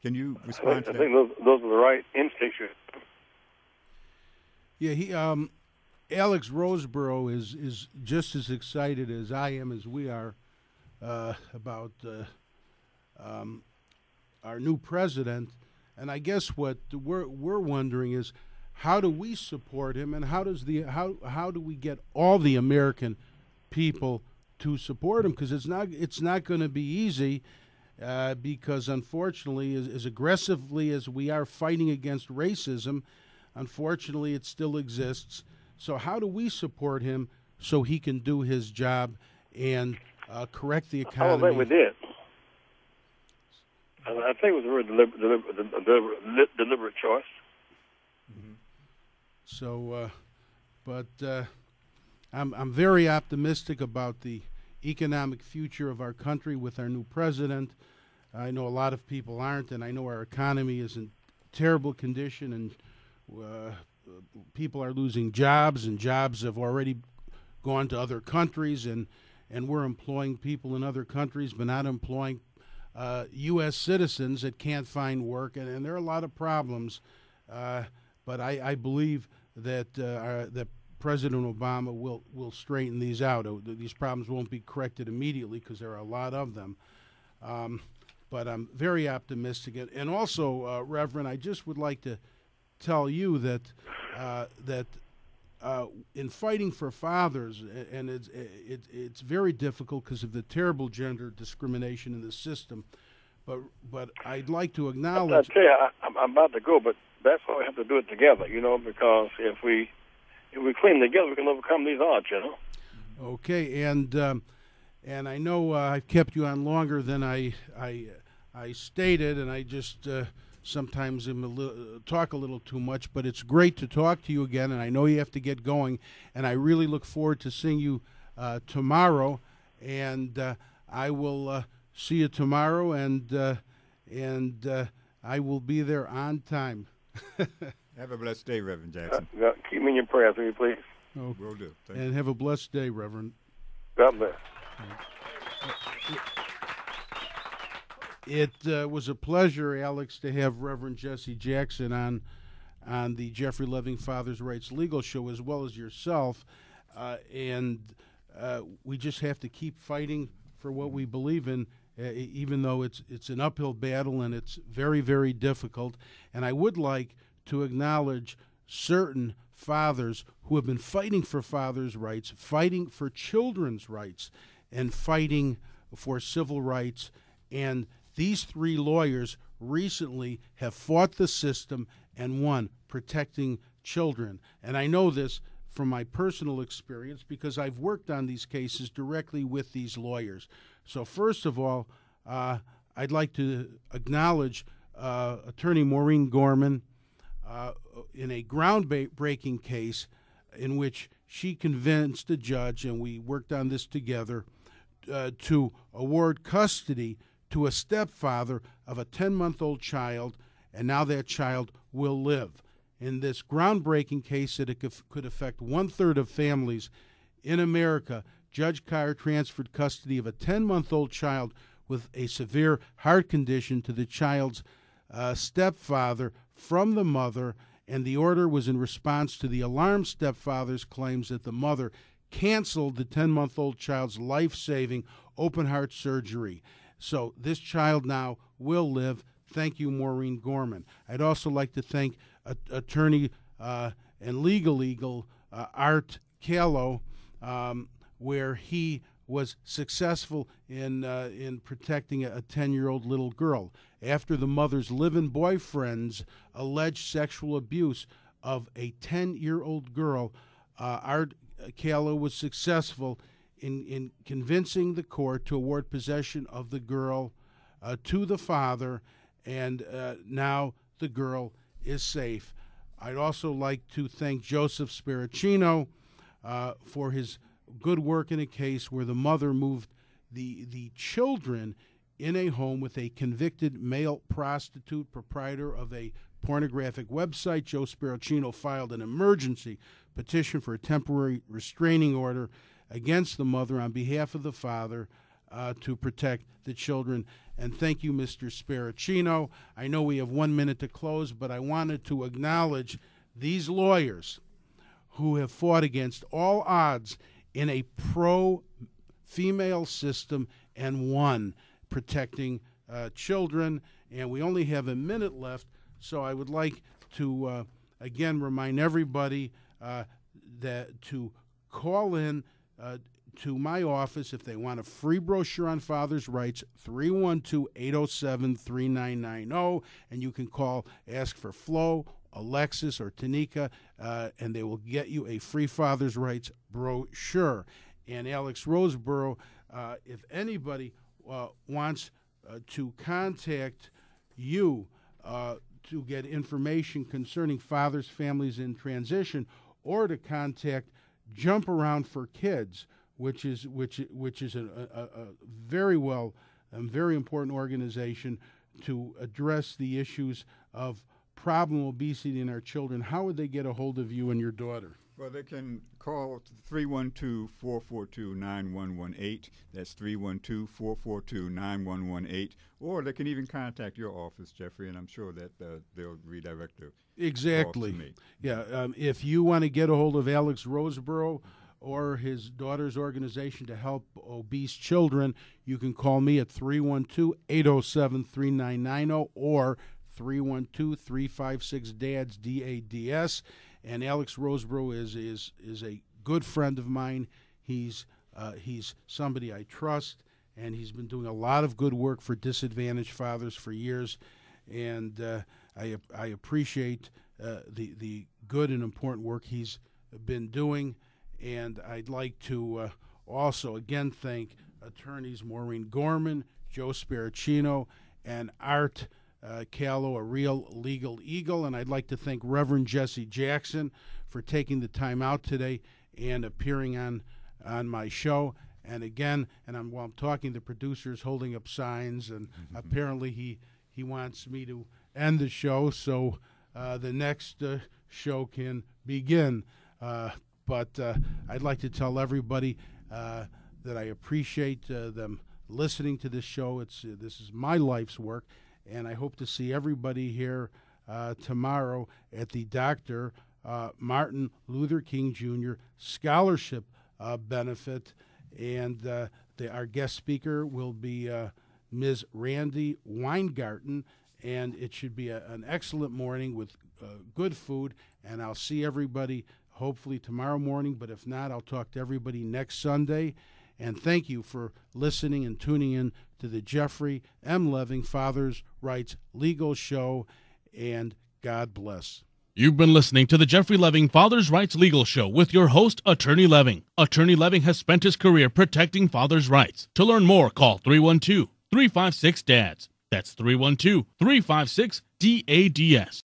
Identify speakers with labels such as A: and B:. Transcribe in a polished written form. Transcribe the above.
A: Can you respond to
B: I
A: that?
B: think those are the right instincts.
C: Yeah, Alex Roseborough is just as excited as I am, as we are, about our new president. And I guess what we're wondering is, how do we support him, and how do we get all the American people to support him? Because it's not going to be easy. Because unfortunately, as aggressively as we are fighting against racism, unfortunately it still exists. So how do we support him so he can do his job and correct the economy?
B: I don't think we did. I think it was a very deliberate choice.
C: Mm-hmm. So, but I'm very optimistic about the economic future of our country with our new president. I know a lot of people aren't, and I know our economy is in terrible condition, and people are losing jobs, and jobs have already gone to other countries, and we're employing people in other countries but not employing U.S. citizens that can't find work, and there are a lot of problems. But I believe that President Obama will straighten these out. These problems won't be corrected immediately because there are a lot of them. But I'm very optimistic. And also, Reverend, I just would like to tell you that in fighting for fathers, and it's very difficult because of the terrible gender discrimination in the system. But I'd like to acknowledge.
B: I tell you, I'm about to go, but that's why we have to do it together. Because if we clean together, we can overcome these odds.
C: Okay, and I know I've kept you on longer than I stated, and I just sometimes talk a little too much. But it's great to talk to you again, and I know you have to get going, and I really look forward to seeing you tomorrow. And I will see you tomorrow, and I will be there on time.
A: Have a blessed day, Reverend Jackson.
B: Keep me in your prayers, will you please?
C: Oh,
A: will do.
C: And have a blessed day, Reverend.
B: God bless.
C: It was a pleasure, Alex, to have Reverend Jesse Jackson on the Jeffery Leving Father's Rights Legal Show, as well as yourself. And we just have to keep fighting for what we believe in, even though it's an uphill battle and it's very, very difficult. And I would like to acknowledge certain fathers who have been fighting for fathers' rights, fighting for children's rights, and fighting for civil rights. And these three lawyers recently have fought the system and won, protecting children. And I know this from my personal experience because I've worked on these cases directly with these lawyers. So first of all, I'd like to acknowledge Attorney Maureen Gorman in a groundbreaking case in which she convinced a judge, and we worked on this together, to award custody to a stepfather of a 10-month-old child, and now that child will live. In this groundbreaking case that it could affect one-third of families in America, Judge Carr transferred custody of a 10-month-old child with a severe heart condition to the child's stepfather from the mother, and the order was in response to the alarmed stepfather's claims that the mother canceled the 10-month-old child's life-saving open-heart surgery. So this child now will live. Thank you, Maureen Gorman. I'd also like to thank attorney and legal Art Callow, where he was successful in protecting a 10-year-old little girl after the mother's live-in boyfriend's alleged sexual abuse of a 10-year-old girl. Art Callow was successful in convincing the court to award possession of the girl to the father, and now the girl is safe. I'd also like to thank Joseph Spiracino for his good work in a case where the mother moved the children in a home with a convicted male prostitute, proprietor of a pornographic website. Joe Spiracino filed an emergency petition for a temporary restraining order against the mother on behalf of the father. to protect the children. And thank you, Mr. Sparacino. I know we have 1 minute to close, but I wanted to acknowledge these lawyers who have fought against all odds in a pro-female system and won, protecting children. And we only have a minute left, so I would like to again remind everybody that to call in to my office if they want a free brochure on father's rights, 312-807-3990, and you can call, ask for Flo, Alexis, or Tanika, and they will get you a free father's rights brochure. And Alex Roseborough, if anybody wants to contact you to get information concerning fathers, families in transition, or to contact Jump Around for Kids, which is a very well and very important organization to address the issues of problem obesity in our children, how would they get a hold of you and your daughter?
A: Well, they can call 312-442-9118. That's 312-442-9118. Or they can even contact your office, Jeffrey, and I'm sure that they'll redirect their
C: exactly.
A: call to me.
C: Yeah, if you want to get a hold of Alex Roseborough or his daughter's organization to help obese children, you can call me at 312-807-3990 or 312-356-DADS, D-A-D-S. And Alex Roseborough is a good friend of mine. He's somebody I trust, and he's been doing a lot of good work for disadvantaged fathers for years. And I appreciate the good and important work he's been doing. And I'd like to also again thank attorneys Maureen Gorman, Joe Sparacino, and Art Callow, a real legal eagle. And I'd like to thank Reverend Jesse Jackson for taking the time out today and appearing on my show. And again, while I'm talking, the producer's holding up signs, and apparently he wants me to end the show so the next show can begin. But I'd like to tell everybody that I appreciate them listening to this show. This is my life's work, and I hope to see everybody here tomorrow at the Dr. Martin Luther King Jr. Scholarship Benefit. And our guest speaker will be Ms. Randy Weingarten, and it should be an excellent morning with good food. And I'll see everybody hopefully tomorrow morning, but if not, I'll talk to everybody next Sunday. And thank you for listening and tuning in to the Jeffery M. Leving Father's Rights Legal Show, and God bless.
D: You've been listening to the Jeffery Leving Father's Rights Legal Show with your host, Attorney Leving. Attorney Leving has spent his career protecting fathers' rights. To learn more, call 312-356-DADS. That's 312-356-DADS.